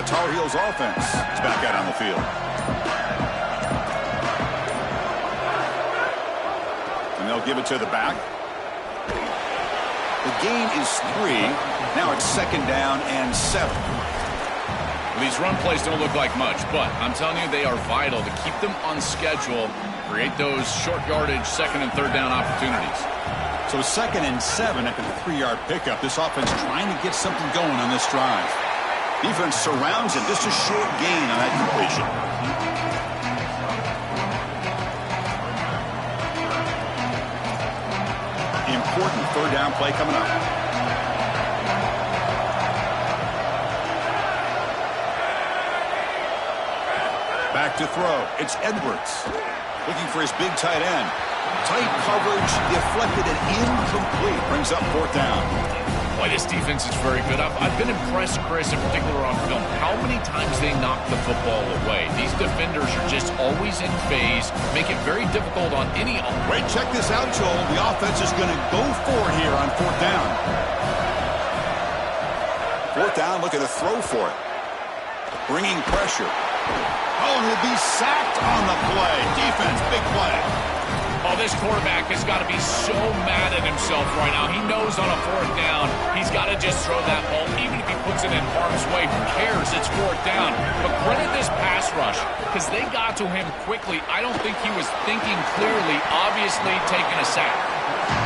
The Tar Heels offense is back out on the field. And they'll give it to the back. The gain is 3. Now it's 2nd down and 7. These run plays don't look like much, but I'm telling you, they are vital to keep them on schedule, create those short yardage 2nd and 3rd down opportunities. So 2nd and 7 after the 3-yard pickup. This offense trying to get something going on this drive. Defense surrounds it. Just a short gain on that completion. Important 3rd down play coming up. Back to throw. It's Edwards. Looking for his big tight end. Tight coverage, deflected and incomplete. Brings up 4th down. Boy, this defense is very good. I've been impressed, Chris, in particular on film, how many times they knock the football away. These defenders are just always in phase, make it very difficult on any. Wait, check this out, Joel. The offense is going to go for it here on 4th down. 4th down, look at the throw for it. Bringing pressure. Oh, and he'll be sacked on the play. Defense, big play. Oh, this quarterback has got to be so mad at himself right now. He knows on a 4th down, he's got to just throw that ball. Even if he puts it in harm's way, who cares? It's 4th down. But credit this pass rush, because they got to him quickly. I don't think he was thinking clearly, obviously taking a sack.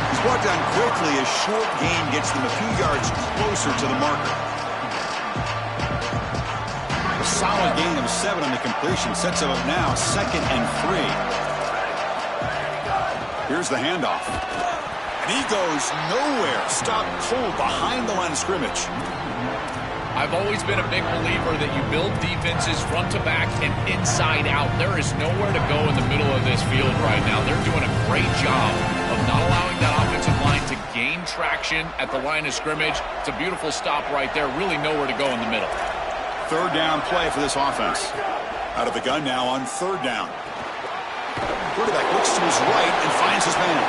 He's brought down quickly. A short gain gets them a few yards closer to the marker. A solid gain of 7 on the completion sets him up now 2nd and 3. Here's the handoff. And he goes nowhere. Stopped cold behind the line of scrimmage. I've always been a big believer that you build defenses front to back and inside out. There is nowhere to go in the middle of this field right now. They're doing a great job of not allowing that offensive line to gain traction at the line of scrimmage. It's a beautiful stop right there. Really nowhere to go in the middle. 3rd down play for this offense. Out of the gun now on 3rd down. Quarterback looks to his right and finds his man.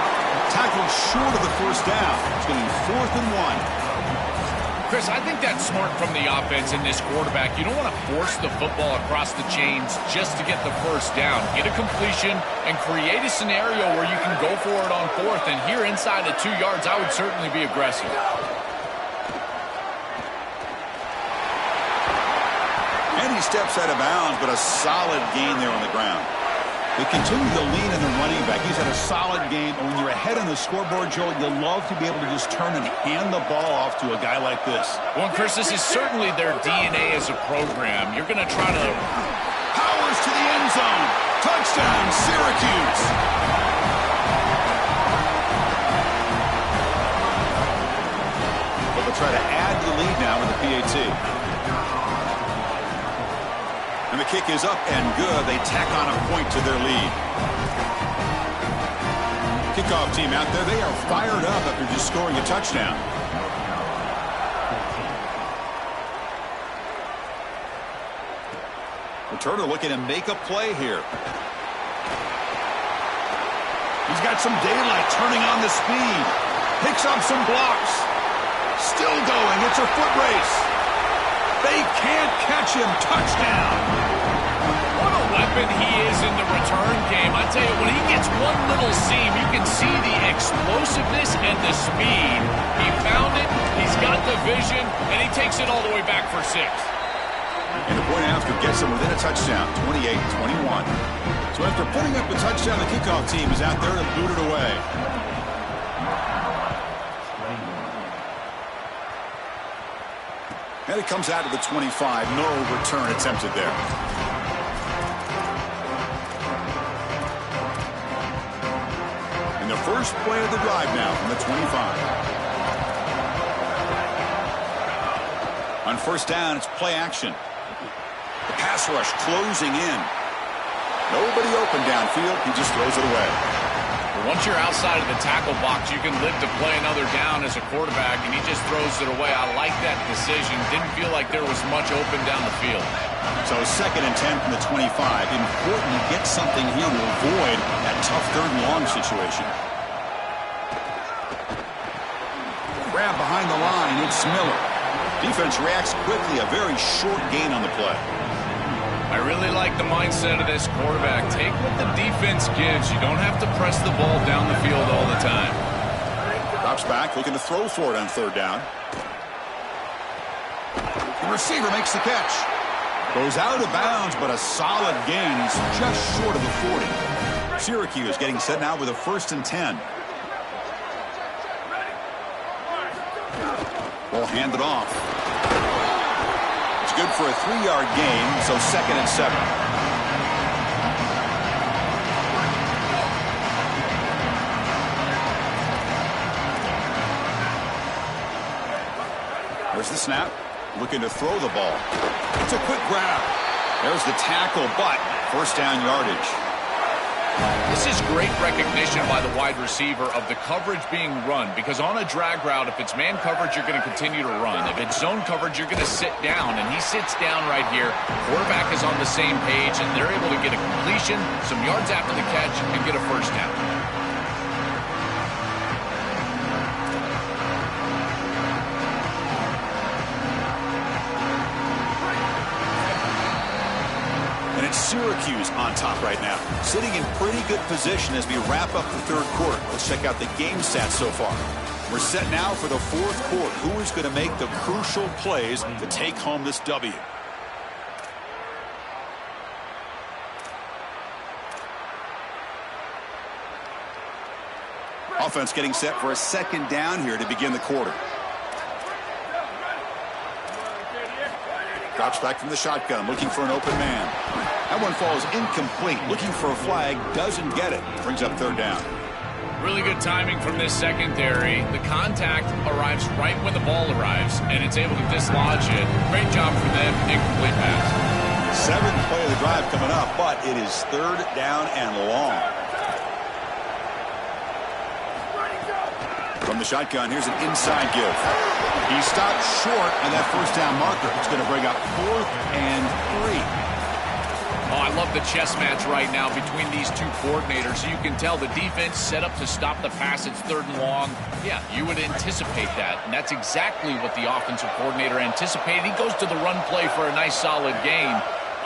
Tackled short of the 1st down. It's going to be 4th and 1. Chris, I think that's smart from the offense in this quarterback. You don't want to force the football across the chains just to get the 1st down. Get a completion and create a scenario where you can go for it on 4th. And here inside the 2 yards, I would certainly be aggressive. And he steps out of bounds, but a solid gain there on the ground. They continue to lean in the running back. He's had a solid game. And when you're ahead on the scoreboard, Joel, you'll love to be able to just turn and hand the ball off to a guy like this. Well, Chris, this is certainly their DNA as a program. You're going to try to... Powers to the end zone. Touchdown, Syracuse. But they'll try to add the lead now with the PAT. And the kick is up and good. They tack on a point to their lead. Kickoff team out there. They are fired up after just scoring a touchdown. Returner looking to make a play here. He's got some daylight, turning on the speed. Picks up some blocks. Still going. It's a foot race. They can't catch him. Touchdown. What a weapon he is in the return game. I tell you, when he gets one little seam, you can see the explosiveness and the speed. He found it, he's got the vision, and he takes it all the way back for 6. And the point after gets him within a touchdown, 28-21. So after putting up a touchdown, the kickoff team is out there to boot it away. And it comes out to the 25. No return attempted there. And the first play of the drive now from the 25. On 1st down, it's play action. The pass rush closing in. Nobody open downfield. He just throws it away. Once you're outside of the tackle box, you can live to play another down as a quarterback, and he just throws it away. I like that decision. Didn't feel like there was much open down the field. So 2nd and 10 from the 25. Important to get something here to avoid that tough 3rd and long situation. Grab behind the line. It's Miller. Defense reacts quickly. A very short gain on the play. I really like the mindset of this quarterback. Take what the defense gives. You don't have to press the ball down the field all the time. Drops back, looking to throw for it on third down. The receiver makes the catch. Goes out of bounds, but a solid gain. He's just short of the 40. Syracuse getting set now with a 1st and 10. Ball handed off. It's good for a 3-yard gain, so 2nd and 7. There's the snap. Looking to throw the ball. It's a quick grab. There's the tackle, but 1st down yardage. This is great recognition by the wide receiver of the coverage being run, because on a drag route, if it's man coverage, you're going to continue to run. If it's zone coverage, you're going to sit down, and he sits down right here. Quarterback is on the same page, and they're able to get a completion, some yards after the catch, and get a 1st down. Syracuse on top right now, sitting in pretty good position as we wrap up the 3rd quarter. Let's check out the game stats so far. We're set now for the 4th quarter. Who is going to make the crucial plays to take home this W? Offense getting set for a 2nd down here to begin the quarter. Drops back from the shotgun, looking for an open man. That one falls incomplete. Looking for a flag, doesn't get it. Brings up 3rd down. Really good timing from this secondary. The contact arrives right when the ball arrives, and it's able to dislodge it. Great job for them. Incomplete pass. 7th play of the drive coming up, but it is 3rd down and long. From the shotgun, here's an inside give. He stopped short on that 1st down marker. It's going to bring up 4th and 3. Oh, I love the chess match right now between these two coordinators. So you can tell the defense set up to stop the pass. It's 3rd and long. Yeah, you would anticipate that. And that's exactly what the offensive coordinator anticipated. He goes to the run play for a nice solid gain.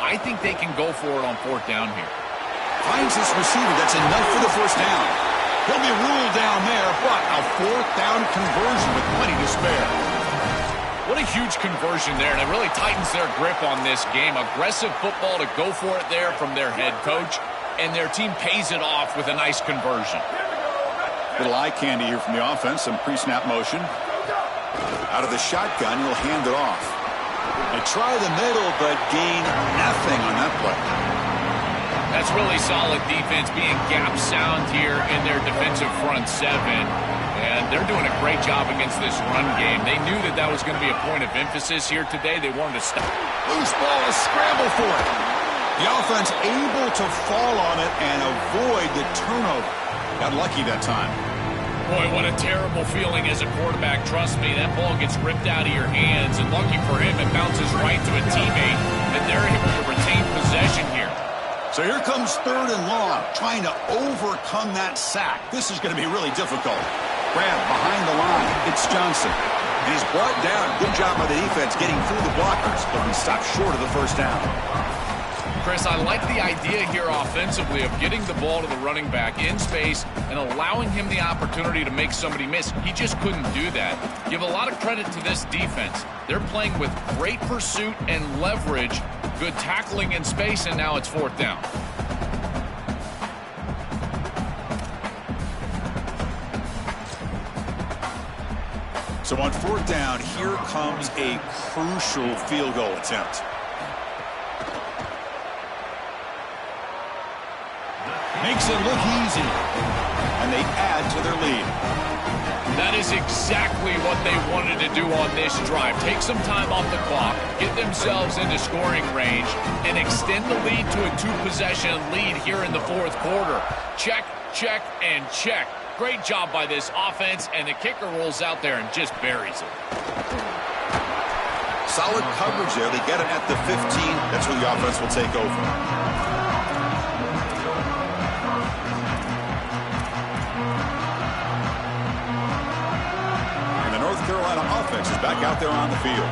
I think they can go for it on 4th down here. Finds this receiver. That's enough for the 1st down. He'll be ruled down there, but a 4th down conversion with plenty to spare. What a huge conversion there, and it really tightens their grip on this game. Aggressive football to go for it there from their head coach, and their team pays it off with a nice conversion. Little eye candy here from the offense, some pre-snap motion. Out of the shotgun, he'll hand it off. They try the middle, but gain nothing on that play. That's really solid defense, being gap sound here in their defensive front 7. And they're doing a great job against this run game. They knew that that was going to be a point of emphasis here today. They wanted to stop. Loose ball, a scramble for it. The offense able to fall on it and avoid the turnover. Got lucky that time. Boy, what a terrible feeling as a quarterback. Trust me, that ball gets ripped out of your hands. And lucky for him, it bounces right to a teammate. And they're able to retain possession here. So here comes 3rd and long, trying to overcome that sack. This is going to be really difficult. Grab behind the line. It's Johnson. And he's brought down. Good job by the defense getting through the blockers, but he stopped short of the 1st down. Chris, I like the idea here offensively of getting the ball to the running back in space and allowing him the opportunity to make somebody miss. He just couldn't do that. Give a lot of credit to this defense. They're playing with great pursuit and leverage, good tackling in space, and now it's 4th down. So on 4th down, here comes a crucial field goal attempt. Makes it look easy. And they add to their lead. That is exactly what they wanted to do on this drive. Take some time off the clock, get themselves into scoring range, and extend the lead to a 2-possession lead here in the 4th quarter. Check, check, and check. Great job by this offense, and the kicker rolls out there and just buries it. Solid coverage there. They get it at the 15. That's where the offense will take over. offense is back out there on the field.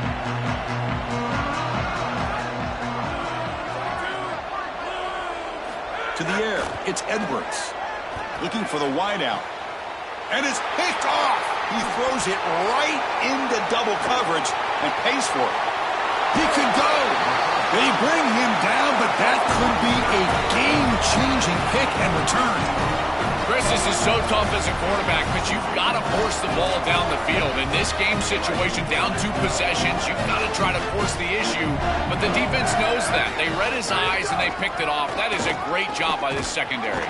To the air, it's Edwards. Looking for the wideout. And it's picked off. He throws it right into double coverage and pays for it. He could go. They bring him down, but that could be a game-changing pick and return. Chris, this is so tough as a quarterback, but you've got to force the ball down the field. In this game situation, down 2 possessions, you've got to try to force the issue. But the defense knows that. They read his eyes, and they picked it off. That is a great job by this secondary.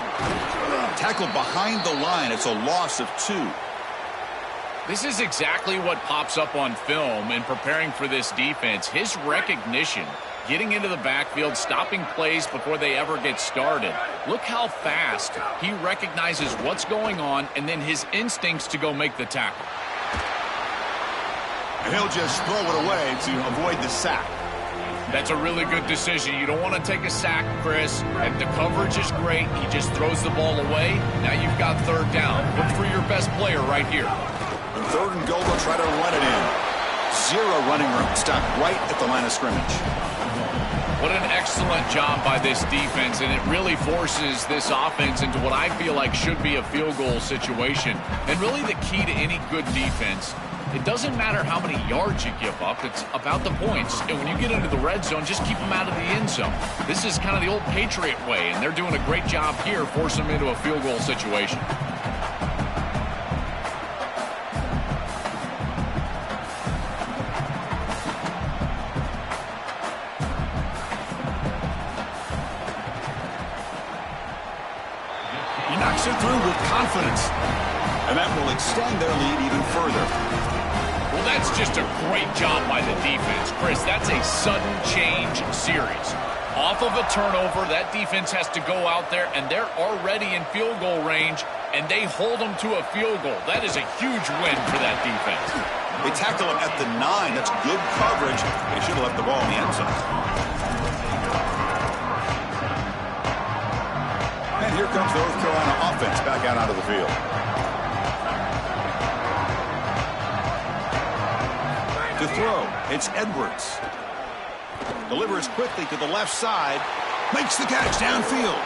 Tackled behind the line. It's a loss of 2. This is exactly what pops up on film in preparing for this defense. His recognition, getting into the backfield, stopping plays before they ever get started. Look how fast he recognizes what's going on and then his instincts to go make the tackle. And he'll just throw it away to avoid the sack. That's a really good decision. You don't want to take a sack, Chris. And the coverage is great. He just throws the ball away. Now you've got 3rd down. Look for your best player right here. On 3rd and goal, they'll try to run it in. 0 running room. Stop right at the line of scrimmage. What an excellent job by this defense, and it really forces this offense into what I feel like should be a field goal situation. And really the key to any good defense, it doesn't matter how many yards you give up, it's about the points. And when you get into the red zone, just keep them out of the end zone. This is kind of the old Patriot way, and they're doing a great job here forcing them into a field goal situation. Knocks it through with confidence. And that will extend their lead even further. Well, that's just a great job by the defense. Chris, that's a sudden change series. Off of a turnover, that defense has to go out there, and they're already in field goal range, and they hold them to a field goal. That is a huge win for that defense. They tackle him at the 9. That's good coverage. They should have left the ball in the end zone. And here comes the North Carolina offense back out onto the field. To throw, it's Edwards. Delivers quickly to the left side. Makes the catch downfield.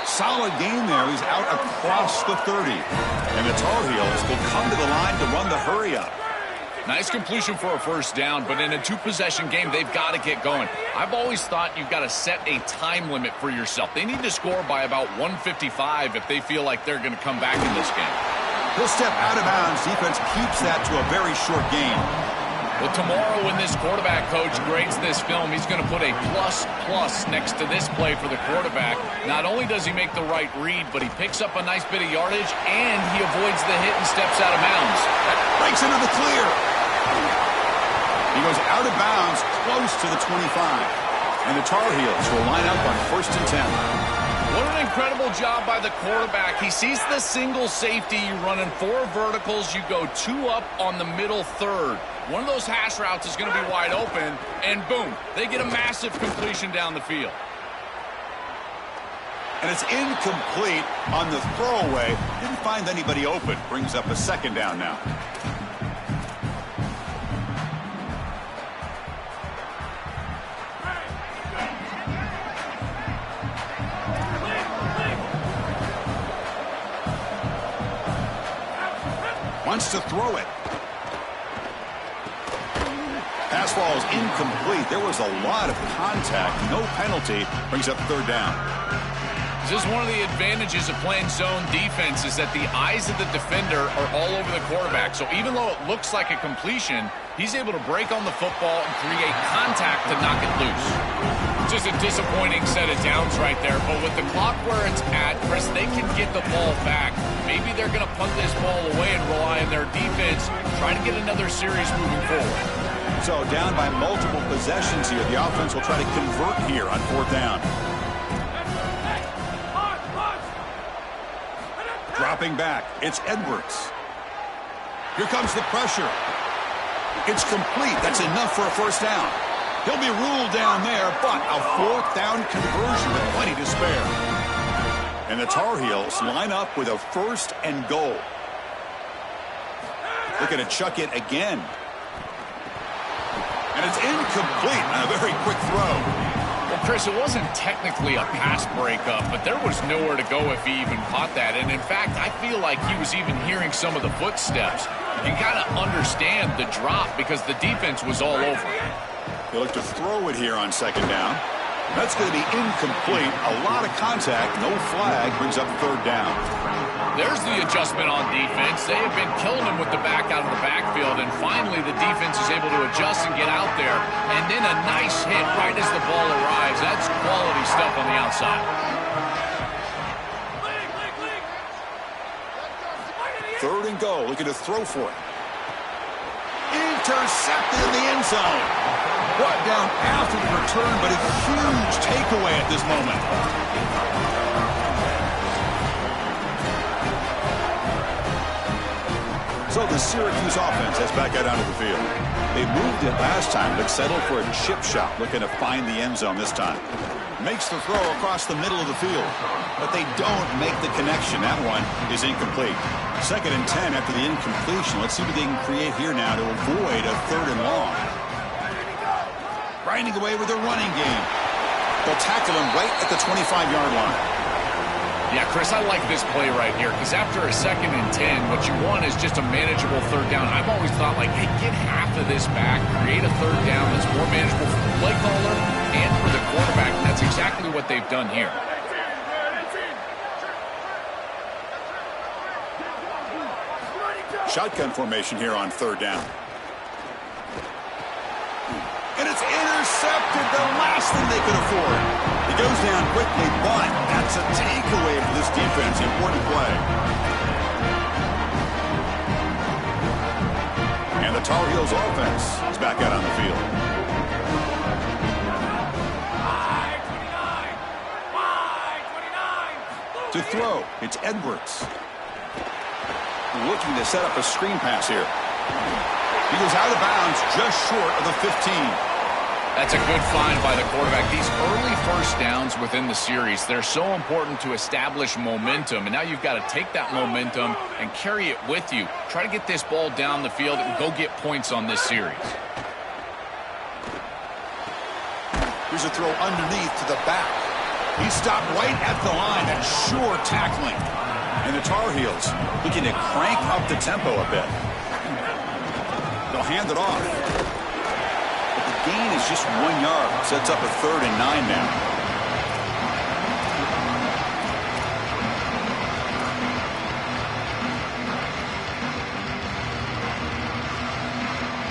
Solid game there. He's out across the 30. And the Tar Heels will come to the line to run the hurry-up. Nice completion for a 1st down, but in a 2-possession game, they've got to get going. I've always thought you've got to set a time limit for yourself. They need to score by about 1:55 if they feel like they're going to come back in this game. He'll step out of bounds. Defense keeps that to a very short game. Well, tomorrow when this quarterback coach grades this film, he's going to put a plus next to this play for the quarterback. Not only does he make the right read, but he picks up a nice bit of yardage, and he avoids the hit and steps out of bounds. That breaks into the clear. He goes out of bounds close to the 25. And the Tar Heels will line up on 1st and 10. What an incredible job by the quarterback. He sees the single safety. You run in 4 verticals. You go 2 up on the middle 3rd. One of those hash routes is going to be wide open, and boom, they get a massive completion down the field. And it's incomplete on the throwaway. Didn't find anybody open. Brings up a 2nd down now. Wants to throw it. Pass ball is incomplete. There was a lot of contact. No penalty. Brings up 3rd down. This is one of the advantages of playing zone defense is that the eyes of the defender are all over the quarterback. So even though it looks like a completion, he's able to break on the football and create contact to knock it loose. Just a disappointing set of downs right there. But with the clock where it's at, Chris, they can get the ball back. Maybe they're going to punt this ball away and rely on their defense, try to get another series moving forward. So down by multiple possessions here. The offense will try to convert here on 4th down. Dropping back, it's Edwards. Here comes the pressure. It's complete. That's enough for a 1st down. He'll be ruled down there, but a 4th down conversion with plenty to spare. And the Tar Heels line up with a 1st and goal. Looking to chuck it again. And it's incomplete on a very quick throw. Well, Chris, it wasn't technically a pass breakup, but there was nowhere to go if he even caught that. And in fact, I feel like he was even hearing some of the footsteps. You kind of understand the drop because the defense was all over him. They look to throw it here on second down. That's going to be incomplete. A lot of contact, no flag, brings up third down. There's the adjustment on defense. They have been killing him with the back out of the backfield, and finally the defense is able to adjust and get out there. And then a nice hit right as the ball arrives. That's quality stuff on the outside. Third and goal, looking to throw for it. Intercepted in the end zone. Brought down after the return, but a huge takeaway at this moment. So the Syracuse offense has back out onto the field. They moved it last time, but settled for a chip shot, looking to find the end zone this time. Makes the throw across the middle of the field, but they don't make the connection. That one is incomplete. Second and 10 after the incompletion. Let's see what they can create here now to avoid a third and long. Grinding away with their running game. They'll tackle him right at the 25-yard line. Yeah, Chris, I like this play right here because after a second and 10, what you want is just a manageable third down. I've always thought, like, hey, get half of this back, create a third down that's more manageable for the play caller and for the quarterback, and that's exactly what they've done here. Shotgun formation here on third down. And it's intercepted, the last thing they could afford. He goes down quickly, but that's a takeaway for this defense. Important play. And the Tar Heels offense is back out on the field. 5-29. To throw, it's Edwards. Looking to set up a screen pass here. He goes out of bounds just short of the 15. That's a good find by the quarterback. These early first downs within the series, they're so important to establish momentum. And now you've got to take that momentum and carry it with you. Try to get this ball down the field and go get points on this series. Here's a throw underneath to the back. He stopped right at the line. That's sure tackling. And the Tar Heels looking to crank up the tempo a bit. They'll hand it off. But the gain is just 1 yard. Sets up a 3rd and 9 now.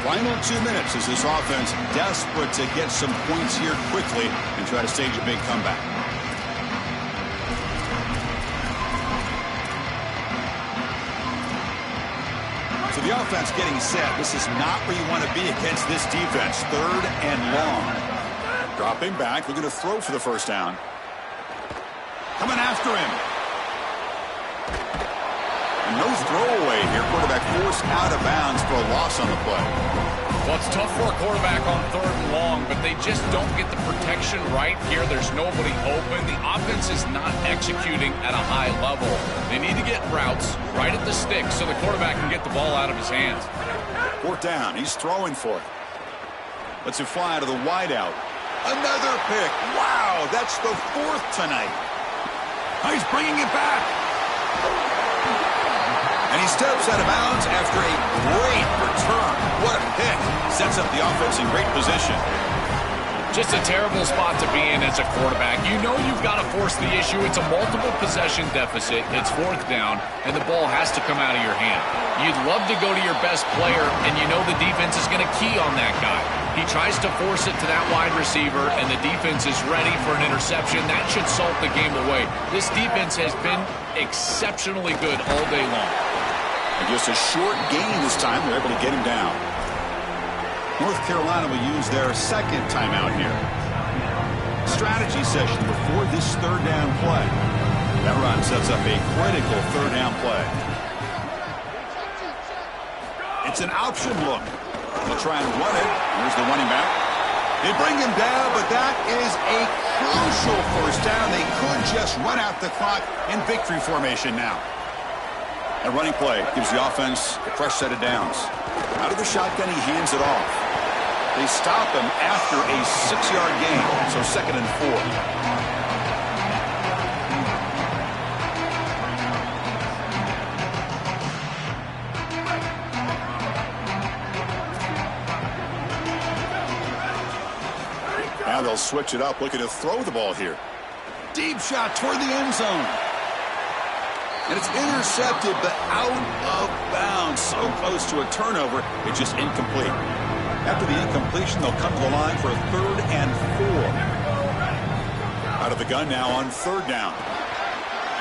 Final 2 minutes as this offense desperate to get some points here quickly and try to stage a big comeback. So the offense getting set. This is not where you want to be against this defense. 3rd and long. Dropping back, looking to throw for the first down. Coming after him. And no throwaway here. Quarterback forced out of bounds for a loss on the play. Well, it's tough for a quarterback on 3rd and long, but they just don't get the protection right here. There's nobody open. The offense is not executing at a high level. They need to get routes right at the stick so the quarterback can get the ball out of his hands. 4th down. He's throwing for it. Lets it fly to the wideout. Another pick. Wow, that's the 4th tonight. He's bringing it back. And he steps out of bounds after a great return. What a pick. Sets up the offense in great position. Just a terrible spot to be in as a quarterback. You know you've got to force the issue. It's a multiple possession deficit. It's 4th down, and the ball has to come out of your hand. You'd love to go to your best player, and you know the defense is going to key on that guy. He tries to force it to that wide receiver, and the defense is ready for an interception. That should salt the game away. This defense has been exceptionally good all day long. And just a short gain this time. They're able to get him down. North Carolina will use their 2nd timeout here. Strategy session before this 3rd down play. That run sets up a critical 3rd down play. It's an option look. They'll try and run it. Here's the running back. They bring him down, but that is a crucial 1st down. They could just run out the clock in victory formation now. A running play gives the offense a fresh set of downs. Out of the shotgun, he hands it off. They stop him after a 6-yard gain, so 2nd and 4. Now they'll switch it up, looking to throw the ball here. Deep shot toward the end zone. And it's intercepted, but out of bounds. So close to a turnover, it's just incomplete. After the incompletion, they'll come to the line for a 3rd and 4. Out of the gun now on 3rd down.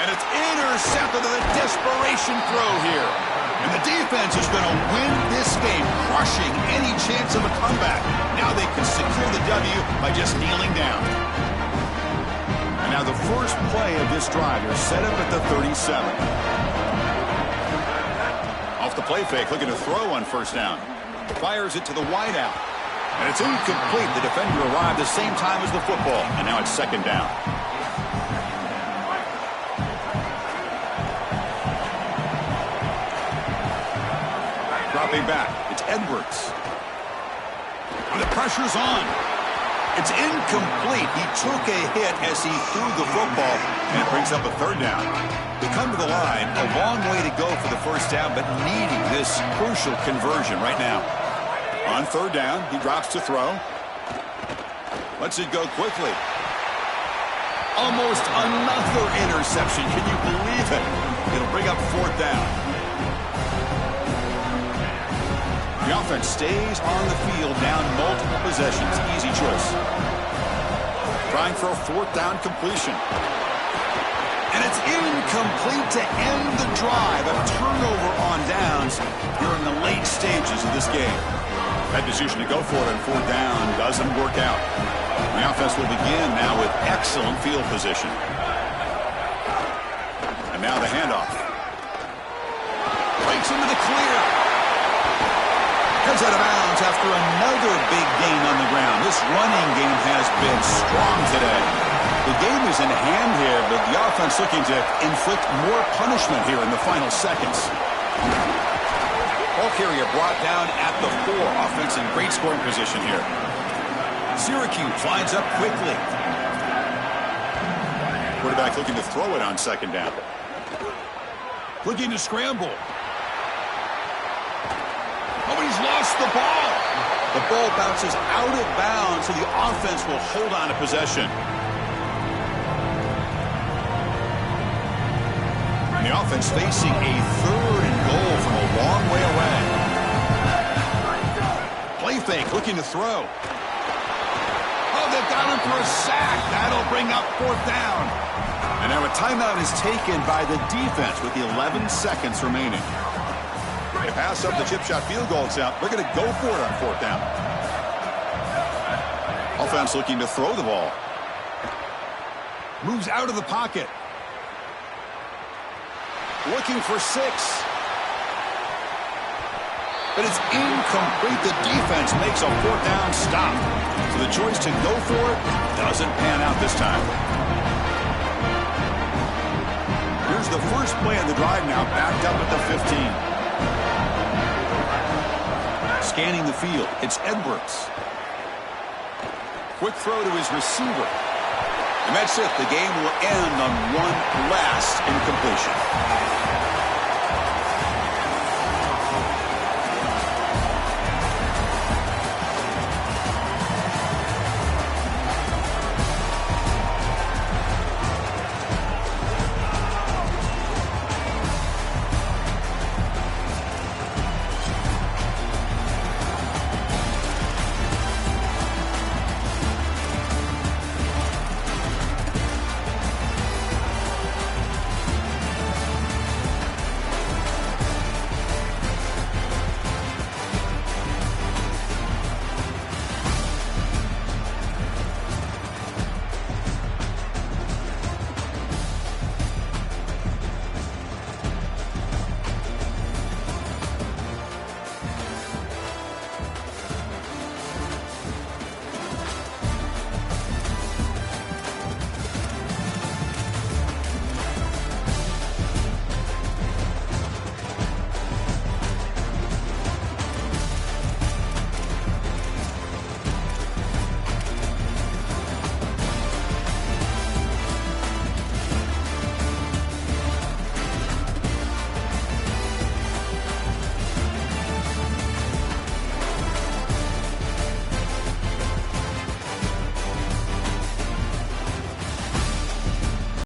And it's intercepted with a desperation throw here. And the defense is going to win this game, crushing any chance of a comeback. Now they can secure the W by just kneeling down. And now the first play of this drive is set up at the 37. Off the play fake, looking to throw on 1st down. Fires it to the wideout. And it's incomplete. The defender arrived the same time as the football. And now it's 2nd down. Dropping back, it's Edwards. And the pressure's on. It's incomplete. He took a hit as he threw the football, and it brings up a 3rd down. They come to the line, a long way to go for the 1st down, but needing this crucial conversion right now. On 3rd down, he drops to throw. Lets it go quickly. Almost another interception. Can you believe it? It'll bring up 4th down. The offense stays on the field, down multiple possessions. Easy choice. Trying for a 4th down completion. And it's incomplete to end the drive. A turnover on downs here in the late stages of this game. That decision to go for it on 4th down doesn't work out. The offense will begin now with excellent field position. And now the handoff. Breaks into the clear. Comes out of bounds after another big gain on the ground. This running game has been strong today. The game is in hand here, but the offense looking to inflict more punishment here in the final seconds. Ball carrier brought down at the 4. Offense in great scoring position here. Syracuse lines up quickly. Quarterback looking to throw it on 2nd down. Looking to scramble. Oh, he's lost the ball. The ball bounces out of bounds, so the offense will hold on to possession. And the offense facing a 3rd and goal from a long way away. Play fake, looking to throw. Oh, they've got him for a sack. That'll bring up 4th down. And now a timeout is taken by the defense with the 11 seconds remaining. They pass up the chip shot field goal attempt. They're going to go for it on 4th down. Offense looking to throw the ball. Moves out of the pocket. Looking for 6. But it's incomplete. The defense makes a 4th down stop. So the choice to go for it doesn't pan out this time. Here's the first play of the drive now, backed up at the 15. Scanning the field, it's Edwards. Quick throw to his receiver. And that's it. The game will end on one last incompletion.